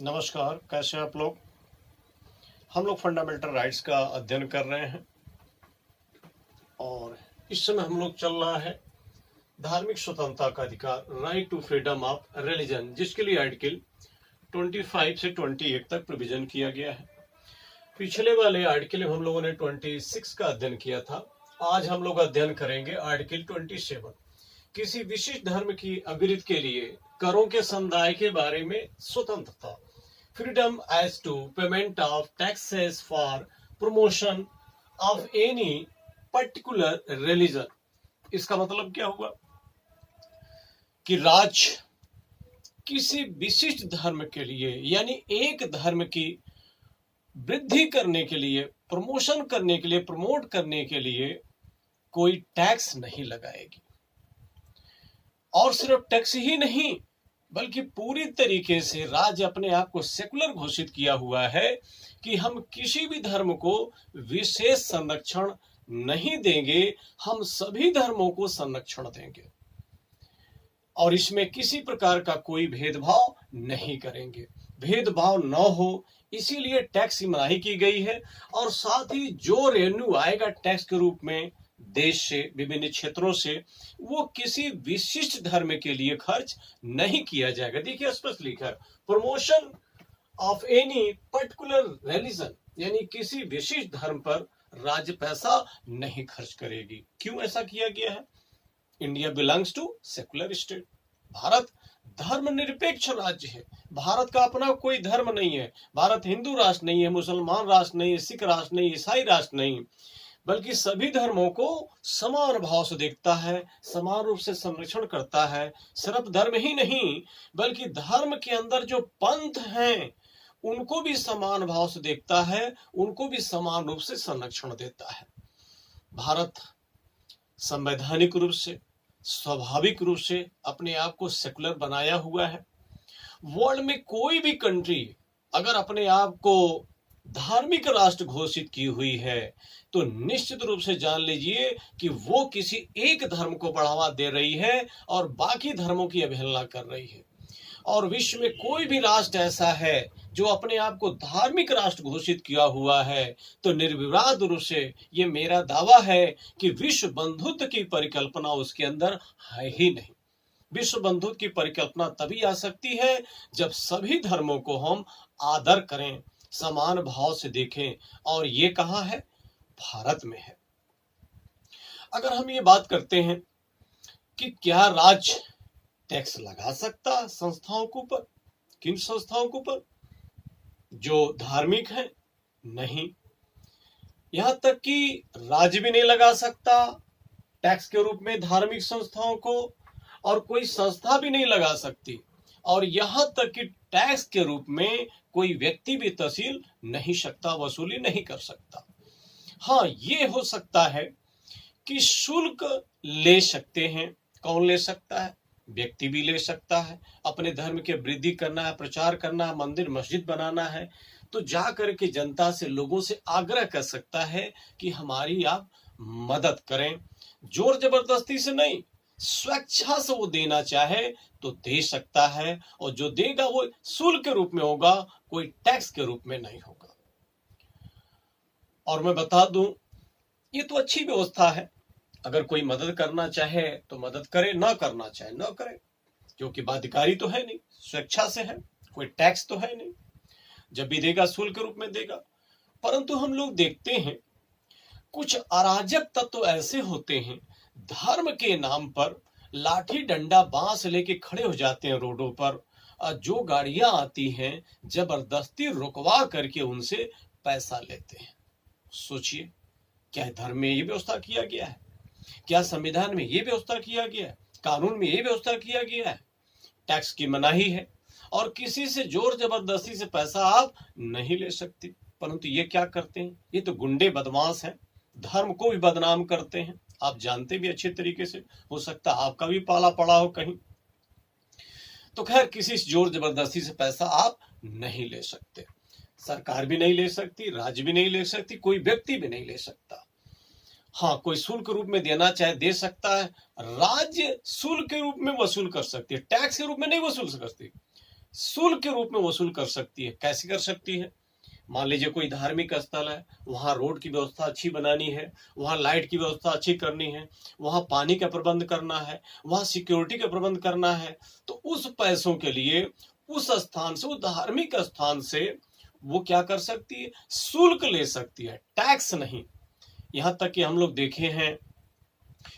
नमस्कार, कैसे हैं आप लोग। हम लोग फंडामेंटल राइट्स का अध्ययन कर रहे हैं और इस समय हम लोग चल रहा है धार्मिक स्वतंत्रता का अधिकार, right to freedom of religion, जिसके लिए आर्टिकल 25 से 28 तक प्रोविजन किया गया है। पिछले वाले आर्टिकल में हम लोगों ने 26 का अध्ययन किया था। आज हम लोग अध्ययन करेंगे आर्टिकल 27। किसी विशिष्ट धर्म की अभिवृद्धि के लिए करों के समुदाय के बारे में स्वतंत्रता, freedom as to payment of taxes for promotion of any particular religion। इसका मतलब क्या हुआ कि राज्य किसी विशिष्ट धर्म के लिए यानी एक धर्म की वृद्धि करने के लिए, प्रमोशन करने के लिए, प्रमोट करने के लिए कोई टैक्स नहीं लगाएगी। और सिर्फ टैक्स ही नहीं बल्कि पूरी तरीके से राज्य अपने आप को सेकुलर घोषित किया हुआ है कि हम किसी भी धर्म को विशेष संरक्षण नहीं देंगे, हम सभी धर्मों को संरक्षण देंगे और इसमें किसी प्रकार का कोई भेदभाव नहीं करेंगे। भेदभाव न हो इसीलिए टैक्स की मनाही की गई है और साथ ही जो रेवेन्यू आएगा टैक्स के रूप में देश से, विभिन्न क्षेत्रों से, वो किसी विशिष्ट धर्म के लिए खर्च नहीं किया जाएगा। देखिए स्पष्ट लिखा है, promotion of any particular religion, यानी किसी विशिष्ट धर्म पर राज्य पैसा नहीं खर्च करेगी। क्यों ऐसा किया गया है? India belongs to secular state. Bharat धर्मनिरपेक्ष राज्य है। भारत का अपना कोई धर्म नहीं है। भारत हिंदू राष्ट्र नहीं है, मुसलमान राष्ट्र नहीं है, सिख राष्ट्र नहीं, ईसाई राष्ट्र नहीं, बल्कि सभी धर्मों को समान भाव से देखता है, समान रूप से संरक्षण करता है। सिर्फ धर्म ही नहीं बल्कि धर्म के अंदर जो पंथ हैं उनको भी समान भाव से देखता है, उनको भी समान रूप से संरक्षण देता है। भारत संवैधानिक रूप से, स्वाभाविक रूप से अपने आप को सेकुलर बनाया हुआ है। वर्ल्ड में कोई भी कंट्री अगर अपने आप को धार्मिक राष्ट्र घोषित की हुई है तो निश्चित रूप से जान लीजिए कि वो किसी एक धर्म को बढ़ावा दे रही है और बाकी धर्मों की अवहेलना कर रही है। और विश्व में कोई भी राष्ट्र ऐसा है जो अपने आप को धार्मिक राष्ट्र घोषित किया हुआ है तो निर्विवाद रूप से ये मेरा दावा है कि विश्व बंधुत्व की परिकल्पना उसके अंदर है ही नहीं। विश्व बंधुत्व की परिकल्पना तभी आ सकती है जब सभी धर्मों को हम आदर करें, समान भाव से देखें, और ये कहाँ है? भारत में है। अगर हम ये बात करते हैं कि क्या राज्य टैक्स लगा सकता संस्थाओं के ऊपर, किन संस्थाओं के ऊपर? जो धार्मिक हैं? नहीं। यहां तक कि राज्य भी नहीं लगा सकता टैक्स के रूप में धार्मिक संस्थाओं को, और कोई संस्था भी नहीं लगा सकती, और यहां तक कि टैक्स के रूप में कोई व्यक्ति भी तहसील नहीं सकता, वसूली नहीं कर सकता। हाँ, ये हो सकता है कि शुल्क ले सकते हैं। कौन ले सकता है? व्यक्ति भी ले सकता है। अपने धर्म के वृद्धि करना है, प्रचार करना है, मंदिर मस्जिद बनाना है तो जा करके जनता से, लोगों से आग्रह कर सकता है कि हमारी आप मदद करें। जोर जबरदस्ती से नहीं, स्वेच्छा से वो देना चाहे तो दे सकता है, और जो देगा वो शुल्क के रूप में होगा, कोई टैक्स के रूप में नहीं होगा। और मैं बता दूं, ये तो अच्छी व्यवस्था है। अगर कोई मदद करना चाहे तो मदद करे, ना करना चाहे ना करे, क्योंकि बाध्यकारी तो है नहीं, स्वेच्छा से है, कोई टैक्स तो है नहीं। जब भी देगा शुल्क के रूप में देगा। परंतु हम लोग देखते हैं कुछ अराजक तत्व ऐसे होते हैं, धर्म के नाम पर लाठी डंडा बांस लेके खड़े हो जाते हैं रोडों पर, और जो गाड़ियां आती हैं जबरदस्ती रुकवा करके उनसे पैसा लेते हैं। सोचिए, क्या धर्म में ये व्यवस्था किया गया है? क्या संविधान में ये व्यवस्था किया गया है? कानून में ये व्यवस्था किया गया है? टैक्स की मनाही है और किसी से जोर जबरदस्ती से पैसा आप नहीं ले सकते। परंतु ये क्या करते हैं? ये तो गुंडे बदमाश हैं, धर्म को भी बदनाम करते हैं। आप जानते भी अच्छे तरीके से, हो सकता है आपका भी पाला पड़ा हो कहीं। तो खैर, किसी से जोर जबरदस्ती से पैसा आप नहीं ले सकते। सरकार भी नहीं ले सकती, राज्य भी नहीं ले सकती, कोई व्यक्ति भी नहीं ले सकता। हाँ, कोई शुल्क रूप में देना चाहे दे सकता है। राज्य शुल्क के रूप में वसूल कर सकती है, टैक्स के रूप में नहीं वसूल सकती। शुल्क के रूप में वसूल कर सकती है। कैसे कर सकती है? मान लीजिए कोई धार्मिक स्थल है, वहां रोड की व्यवस्था अच्छी बनानी है, वहां लाइट की व्यवस्था अच्छी करनी है, वहां पानी का प्रबंध करना है, वहां सिक्योरिटी का प्रबंध करना है, तो उस पैसों के लिए उस स्थान से, उस धार्मिक स्थान से वो क्या कर सकती है? शुल्क ले सकती है, टैक्स नहीं। यहां तक कि हम लोग देखे हैं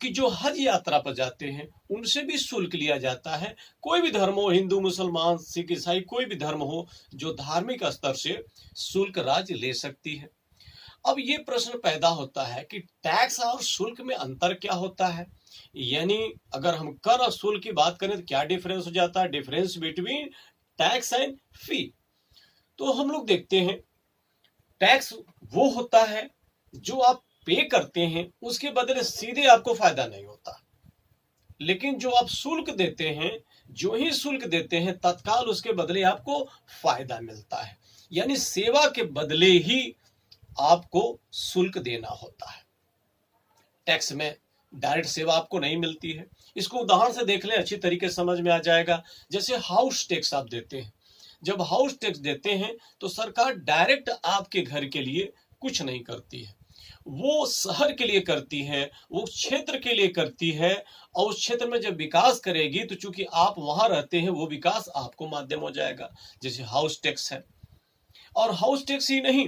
कि जो हज यात्रा पर जाते हैं उनसे भी शुल्क लिया जाता है। कोई भी धर्म हो, हिंदू, मुसलमान, सिख, ईसाई, कोई भी धर्म हो, जो धार्मिक स्तर से शुल्क राज्य ले सकती है। अब ये प्रश्न पैदा होता है कि टैक्स और शुल्क में अंतर क्या होता है? यानी अगर हम कर और शुल्क की बात करें तो क्या डिफरेंस हो जाता है? Difference between tax and fee. तो हम लोग देखते हैं टैक्स वो होता है जो आप पे करते हैं, उसके बदले सीधे आपको फायदा नहीं होता। लेकिन जो आप शुल्क देते हैं, जो ही शुल्क देते हैं तत्काल उसके बदले आपको फायदा मिलता है। यानी सेवा के बदले ही आपको शुल्क देना होता है। टैक्स में डायरेक्ट सेवा आपको नहीं मिलती है। इसको उदाहरण से देख लें, अच्छी तरीके से समझ में आ जाएगा। जैसे हाउस टैक्स आप देते हैं, जब हाउस टैक्स देते हैं तो सरकार डायरेक्ट आपके घर के लिए कुछ नहीं करती है, वो शहर के लिए करती है, वो क्षेत्र के लिए करती है, और उस क्षेत्र में जब विकास करेगी तो चूंकि आप वहां रहते हैं, वो विकास आपको माध्यम हो जाएगा। जैसे हाउस टैक्स है। और हाउस टैक्स ही नहीं,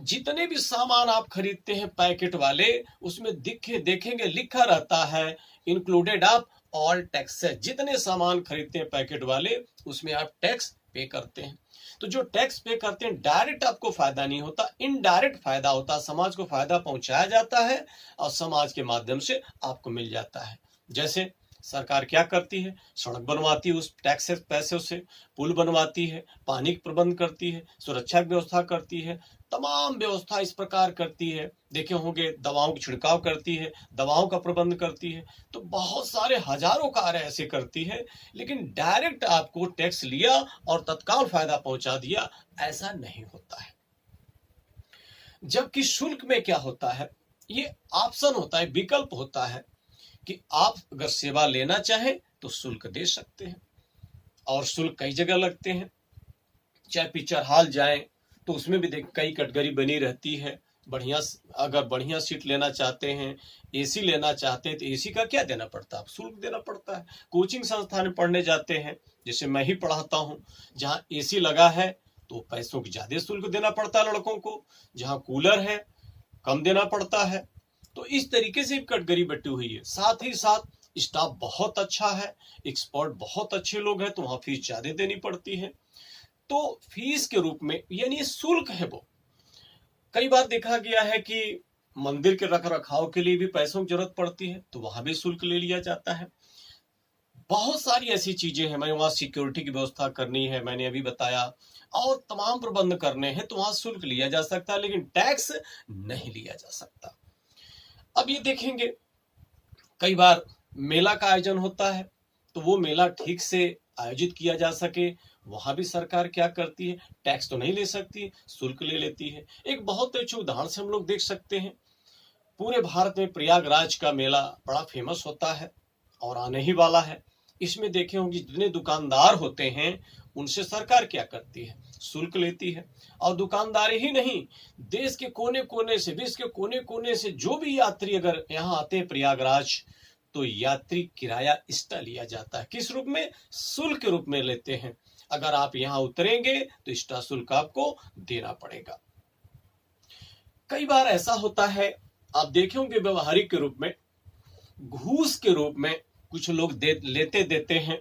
जितने भी सामान आप खरीदते हैं पैकेट वाले, उसमें देखेंगे लिखा रहता है इंक्लूडेड ऑफ ऑल टैक्सेस। जितने सामान खरीदते हैं पैकेट वाले, उसमें आप टैक्स पे करते हैं। तो जो टैक्स पे करते हैं, डायरेक्ट आपको फायदा नहीं होता, इनडायरेक्ट फायदा होता है। समाज को फायदा पहुंचाया जाता है और समाज के माध्यम से आपको मिल जाता है। जैसे सरकार क्या करती है? सड़क बनवाती है उस टैक्स पैसों से, पुल बनवाती है, पानी का प्रबंध करती है, सुरक्षा की व्यवस्था करती है, तमाम व्यवस्था इस प्रकार करती है। देखे होंगे दवाओं की छिड़काव करती है, दवाओं का प्रबंध करती है। तो बहुत सारे हजारों कार्य ऐसे करती है, लेकिन डायरेक्ट आपको टैक्स लिया और तत्काल फायदा पहुंचा दिया, ऐसा नहीं होता है। जबकि शुल्क में क्या होता है? ये ऑप्शन होता है, विकल्प होता है कि आप अगर सेवा लेना चाहें तो शुल्क दे सकते हैं। और शुल्क कई जगह लगते हैं। चाहे पिक्चर हॉल जाएं तो उसमें भी कई कैटेगरी बनी रहती है। अगर बढ़िया सीट लेना चाहते हैं, एसी लेना चाहते हैं, तो एसी का क्या देना पड़ता है? शुल्क देना पड़ता है। कोचिंग संस्थान में पढ़ने जाते हैं, जैसे मैं ही पढ़ाता हूं, जहाँ एसी लगा है तो पैसों की ज्यादा शुल्क देना पड़ता है लड़कों को, जहाँ कूलर है कम देना पड़ता है। तो इस तरीके से कैटेगरी बटी हुई है। साथ ही साथ स्टाफ बहुत अच्छा है, एक्सपर्ट बहुत अच्छे लोग हैं, तो वहां फीस ज्यादा देनी पड़ती है। तो फीस के रूप में, यानी शुल्क है वो। कई बार देखा गया है कि मंदिर के रख रखाव के लिए भी पैसों की जरूरत पड़ती है, तो वहां भी शुल्क ले लिया जाता है। बहुत सारी ऐसी चीजें हैं, मैं वहां सिक्योरिटी की व्यवस्था करनी है, मैंने अभी बताया, और तमाम प्रबंध करने हैं, तो वहां शुल्क लिया जा सकता है, लेकिन टैक्स नहीं लिया जा सकता। अब ये देखेंगे कई बार मेला का आयोजन होता है, तो वो मेला ठीक से आयोजित किया जा सके, वहां भी सरकार क्या करती है? टैक्स तो नहीं ले सकती, शुल्क ले लेती है। एक बहुत अच्छे उदाहरण से हम लोग देख सकते हैं, पूरे भारत में प्रयागराज का मेला बड़ा फेमस होता है और आने ही वाला है। इसमें देखे होंगे जितने दुकानदार होते हैं उनसे सरकार क्या करती है? शुल्क लेती है। और दुकानदार ही नहीं, देश के कोने कोने से, विश्व के कोने कोने से जो भी यात्री अगर यहाँ आते हैं प्रयागराज, तो यात्री किराया एक्स्ट्रा लिया जाता है। किस रूप में? शुल्क के रूप में लेते हैं। अगर आप यहाँ उतरेंगे तो एक्स्ट्रा शुल्क आपको देना पड़ेगा। कई बार ऐसा होता है, आप देखे होंगे व्यवहारिक के रूप में, घूस के रूप में कुछ लोग लेते देते हैं।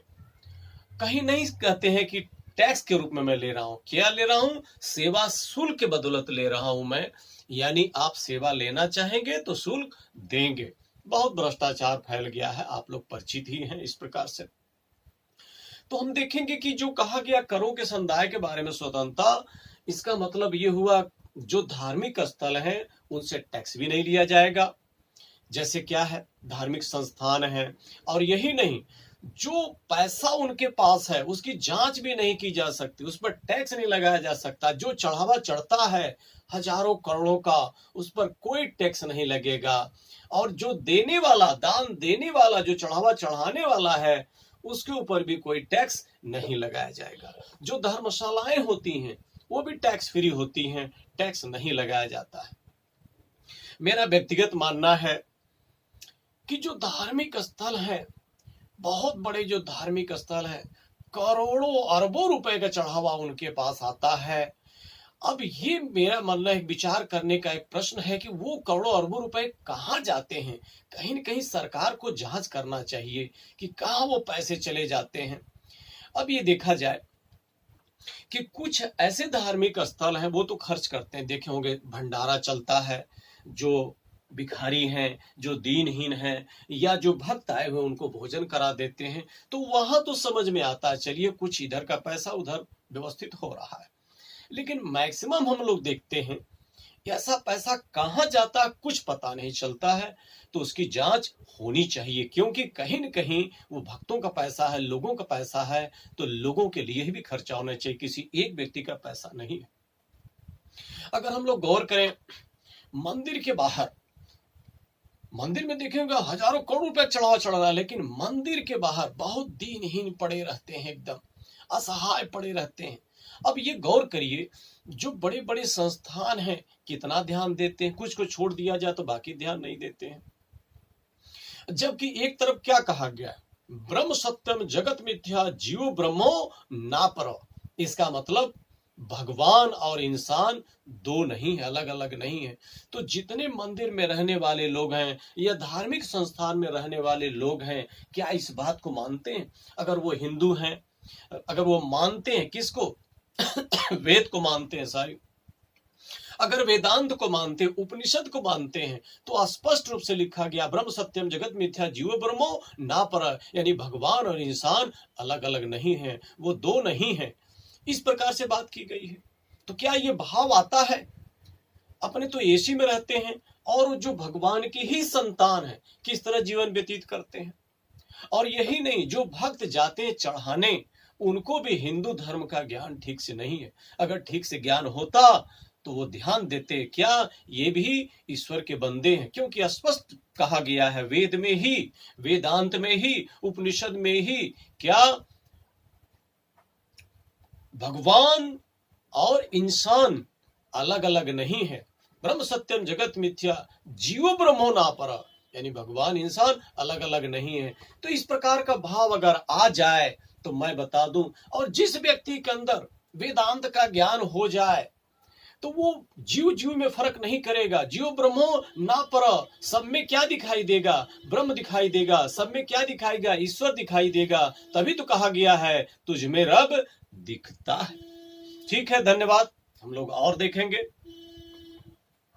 कहीं नहीं कहते हैं कि टैक्स के रूप में मैं ले रहा हूं। क्या ले रहा हूं? सेवा शुल्क के बदौलत ले रहा हूं मैं। यानी आप सेवा लेना चाहेंगे तो शुल्क देंगे। बहुत भ्रष्टाचार फैल गया है, आप लोग परिचित ही हैं इस प्रकार से। तो हम देखेंगे कि जो कहा गया करों के समुदाय के बारे में स्वतंत्रता, इसका मतलब ये हुआ जो धार्मिक स्थल हैं उनसे टैक्स भी नहीं लिया जाएगा। जैसे क्या है? धार्मिक संस्थान है। और यही नहीं, जो पैसा उनके पास है उसकी जांच भी नहीं की जा सकती, उस पर टैक्स नहीं लगाया जा सकता। जो चढ़ावा चढ़ता है हजारों करोड़ों का, उस पर कोई टैक्स नहीं लगेगा। और जो देने वाला, दान देने वाला, जो चढ़ावा चढ़ाने वाला है, उसके ऊपर भी कोई टैक्स नहीं लगाया जाएगा। जो धर्मशालाएं होती हैं वो भी टैक्स फ्री होती हैं, टैक्स नहीं लगाया जाता है। मेरा व्यक्तिगत मानना है कि जो धार्मिक स्थल है, बहुत बड़े जो धार्मिक स्थल है, करोड़ों अरबों रुपए का चढ़ावा उनके पास आता है। अब ये मेरा मानना है, विचार करने का एक प्रश्न है कि वो करोड़ों अरबों रुपए कहाँ जाते हैं। कहीं न कहीं सरकार को जांच करना चाहिए कि कहाँ वो पैसे चले जाते हैं। अब ये देखा जाए कि कुछ ऐसे धार्मिक स्थल हैं वो तो खर्च करते हैं, देखे होंगे भंडारा चलता है, जो भिखारी हैं, जो दीनहीन हैं या जो भक्त आए हुए उनको भोजन करा देते हैं, तो वहां तो समझ में आता है चलिए कुछ इधर का पैसा उधर व्यवस्थित हो रहा है। लेकिन मैक्सिमम हम लोग देखते हैं ऐसा पैसा कहाँ जाता है कुछ पता नहीं चलता है। तो उसकी जांच होनी चाहिए, क्योंकि कहीं न कहीं वो भक्तों का पैसा है, लोगों का पैसा है, तो लोगों के लिए भी खर्चा होना चाहिए, किसी एक व्यक्ति का पैसा नहीं है। अगर हम लोग गौर करें मंदिर के बाहर, मंदिर में देखेंगे हजारों करोड़ रुपए चढ़ावा चढ़ रहा है, लेकिन मंदिर के बाहर बहुत दीनहीन पड़े रहते हैं, एकदम असहाय पड़े रहते हैं। अब ये गौर करिए, जो बड़े बड़े संस्थान हैं कितना ध्यान देते हैं, कुछ को छोड़ दिया जाए तो बाकी ध्यान नहीं देते हैं। जबकि एक तरफ क्या कहा गया है, ब्रह्म सत्यम जगत मिथ्या जीव ब्रह्मो नापरो। इसका मतलब भगवान और इंसान दो नहीं है, अलग अलग नहीं है। तो जितने मंदिर में रहने वाले लोग हैं या धार्मिक संस्थान में रहने वाले लोग हैं, क्या इस बात को मानते हैं? अगर वो हिंदू हैं, अगर वो मानते हैं किसको वेद को मानते हैं, सारी अगर वेदांत को मानते हैं, उपनिषद को मानते हैं, तो स्पष्ट रूप से लिखा गया ब्रह्म सत्यम जगत मिथ्या जीव ब्रह्मो ना पर, यानी भगवान और इंसान अलग अलग नहीं है, वो दो नहीं है। इस प्रकार से बात की गई है। तो क्या ये भाव आता है? अपने तो एसी में रहते हैं और जो भगवान की ही संतान है किस तरह जीवन व्यतीत करते हैं। और यही नहीं, जो भक्त जाते हैं चढ़ाने, उनको भी हिंदू धर्म का ज्ञान ठीक से नहीं है। अगर ठीक से ज्ञान होता तो वो ध्यान देते, क्या ये भी ईश्वर के बंदे हैं, क्योंकि स्पष्ट कहा गया है वेद में ही, वेदांत में ही, उपनिषद में ही, क्या भगवान और इंसान अलग अलग नहीं है। ब्रह्म सत्यम जगत मिथ्या जीव ब्रह्मो ना पर, यानी भगवान इंसान अलग अलग नहीं है। तो इस प्रकार का भाव अगर आ जाए तो मैं बता दूं, और जिस व्यक्ति के अंदर वेदांत का ज्ञान हो जाए तो वो जीव जीव में फर्क नहीं करेगा। जीव ब्रह्मो ना पर, सब में क्या दिखाई देगा? ब्रह्म दिखाई देगा। सब में क्या दिखाएगा? ईश्वर दिखाई देगा। तभी तो कहा गया है तुझ में रब दिखता है। ठीक है, धन्यवाद। हम लोग और देखेंगे।